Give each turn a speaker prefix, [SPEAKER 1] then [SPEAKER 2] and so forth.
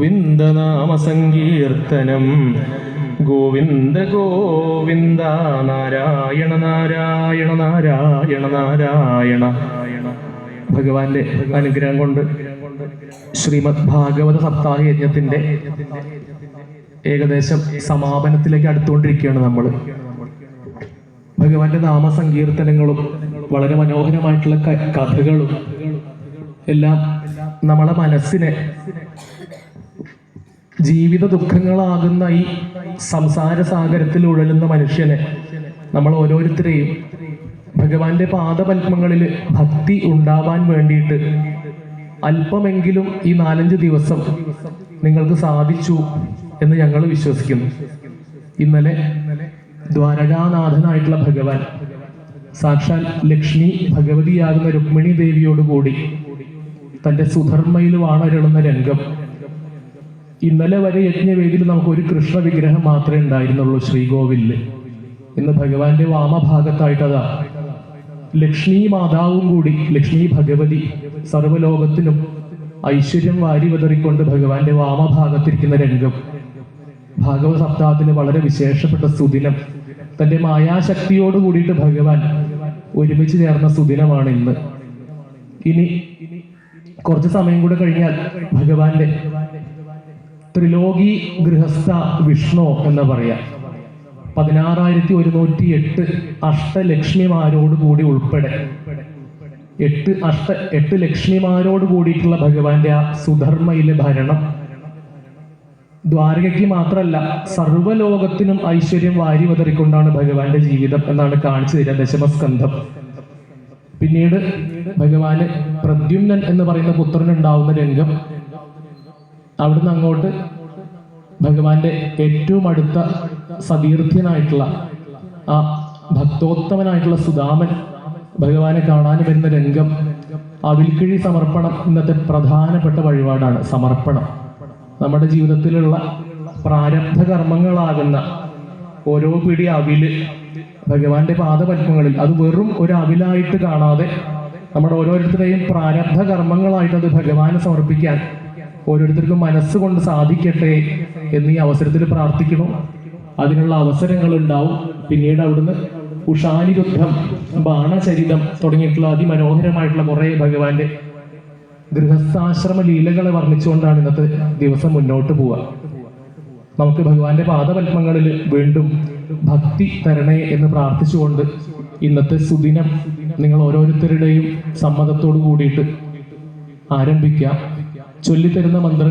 [SPEAKER 1] ഗോവിന്ദ നാമ സങ്കീർത്തനം. ഗോവിന്ദ ഗോവിന്ദ നാരായണ നാരായണ നാരായണ നാരായണ. ഭഗവാന്റെ അനുഗ്രഹം കൊണ്ട് ശ്രീമദ് ഭാഗവത സപ്താഹ യജ്ഞത്തിന്റെ ഏകദേശം സമാപനത്തിലേക്ക് അടുത്തുകൊണ്ടിരിക്കുകയാണ് നമ്മൾ. ഭഗവാന്റെ നാമസങ്കീർത്തനങ്ങളും വളരെ മനോഹരമായിട്ടുള്ള കഥകളും എല്ലാം നമ്മളെ മനസ്സിനെ ജീവിത ദുഃഖങ്ങളാകുന്ന ഈ സംസാര സാഗരത്തിൽ ഉഴലുന്ന മനുഷ്യനെ, നമ്മൾ ഓരോരുത്തരെയും ഭഗവാന്റെ പാദപത്മങ്ങളിൽ ഭക്തി ഉണ്ടാവാൻ വേണ്ടിയിട്ട് അല്പമെങ്കിലും ഈ 4-5 ദിവസം നിങ്ങൾക്ക് സാധിച്ചു എന്ന് ഞങ്ങൾ വിശ്വസിക്കുന്നു. ഇന്നലെ ദ്വാരകാനാഥനായിട്ടുള്ള ഭഗവാൻ സാക്ഷാൽ ലക്ഷ്മി ഭഗവതിയാകുന്ന രുക്മിണി ദേവിയോടുകൂടി തന്റെ സുധർമ്മയിൽ വാണരുളുന്ന രംഗം. ഇന്നലെ വരെ യജ്ഞവേദിയിൽ നമുക്ക് ഒരു കൃഷ്ണ വിഗ്രഹം മാത്രമേ ഉണ്ടായിരുന്നുള്ളൂ ശ്രീകോവിലില്. ഇന്ന് ഭഗവാന്റെ വാമഭാഗത്തായിട്ടതാ ലക്ഷ്മി മാതാവും കൂടി, ലക്ഷ്മി ഭഗവതി സർവ്വലോകത്തിനും ഐശ്വര്യം വാരി വിതറിക്കൊണ്ട് ഭഗവാന്റെ വാമഭാഗത്തിരിക്കുന്ന രംഗം. ഭാഗവത സപ്താഹത്തിന് വളരെ വിശേഷപ്പെട്ട സുദിനം. തന്റെ മായാശക്തിയോട് കൂടിയിട്ട് ഭഗവാൻ ഒരുമിച്ച് ചേർന്ന സുദിനമാണ് ഇന്ന്. ഇനി കുറച്ച് സമയം കൂടെ കഴിഞ്ഞാൽ ഭഗവാന്റെ ത്രിലോകി ഗൃഹസ്ഥ വിഷ്ണു എന്ന് പറയാം. 16,108 അഷ്ടലക്ഷ്മിമാരോട് കൂടി ഉൾപ്പെടെ 8 ലക്ഷ്മിമാരോട് കൂടിയിട്ടുള്ള ഭഗവാന്റെ ആ സുധർമ്മയിലെ ഭരണം ദ്വാരകയ്ക്ക് മാത്രമല്ല സർവ്വലോകത്തിനും ഐശ്വര്യം വാരി വതറിക്കൊണ്ടാണ് ഭഗവാന്റെ ജീവിതം എന്നാണ് കാണിച്ചു തരിക ദശമസ്കന്ധം. പിന്നീട് ഭഗവാന് പ്രദ്യുമ്നൻ എന്ന് പറയുന്ന പുത്രനുണ്ടാവുന്ന രംഗം. അവിടുന്ന് അങ്ങോട്ട് ഭഗവാന്റെ ഏറ്റവും അടുത്ത സതീർത്ഥ്യനായിട്ടുള്ള ആ ഭക്തോത്തമനായിട്ടുള്ള സുദാമൻ ഭഗവാനെ കാണാൻ വരുന്ന രംഗം. അവിൽക്കിഴി സമർപ്പണം ഇന്നത്തെ പ്രധാനപ്പെട്ട വഴിപാടാണ്. സമർപ്പണം നമ്മുടെ ജീവിതത്തിലുള്ള പ്രാരബ്ധ കർമ്മങ്ങളാകുന്ന ഓരോ പിടി അവില് ഭഗവാന്റെ പാദപത്മങ്ങളിൽ, അത് വെറും ഒരു അവിലായിട്ട് കാണാതെ നമ്മുടെ ഓരോരുത്തരെയും പ്രാരബ്ധ കർമ്മങ്ങളായിട്ട് അത് ഭഗവാന് സമർപ്പിക്കാൻ ഓരോരുത്തർക്കും മനസ്സുകൊണ്ട് സാധിക്കട്ടെ എന്ന് ഈ അവസരത്തിൽ പ്രാർത്ഥിക്കണം. അതിനുള്ള അവസരങ്ങൾ ഉണ്ടാവും. പിന്നീട് അവിടുന്ന് ഉഷാനിരുദ്ധം, ബാണചരിതം തുടങ്ങിയിട്ടുള്ള അതിമനോഹരമായിട്ടുള്ള കുറെ ഭഗവാന്റെ ഗൃഹസ്ഥാശ്രമ ലീലകളെ വർണ്ണിച്ചുകൊണ്ടാണ് ഇന്നത്തെ ദിവസം മുന്നോട്ട് പോവുക. നമുക്ക് ഭഗവാന്റെ പാദപത്മങ്ങളിൽ വീണ്ടും ഭക്തി തരണേ എന്ന് പ്രാർത്ഥിച്ചുകൊണ്ട് ഇന്നത്തെ സുദിനം നിങ്ങൾ ഓരോരുത്തരുടെയും സമ്മതത്തോടു കൂടിയിട്ട് ആരംഭിക്കാം. ചൊല്ലിത്തരുന്ന മന്ത്രം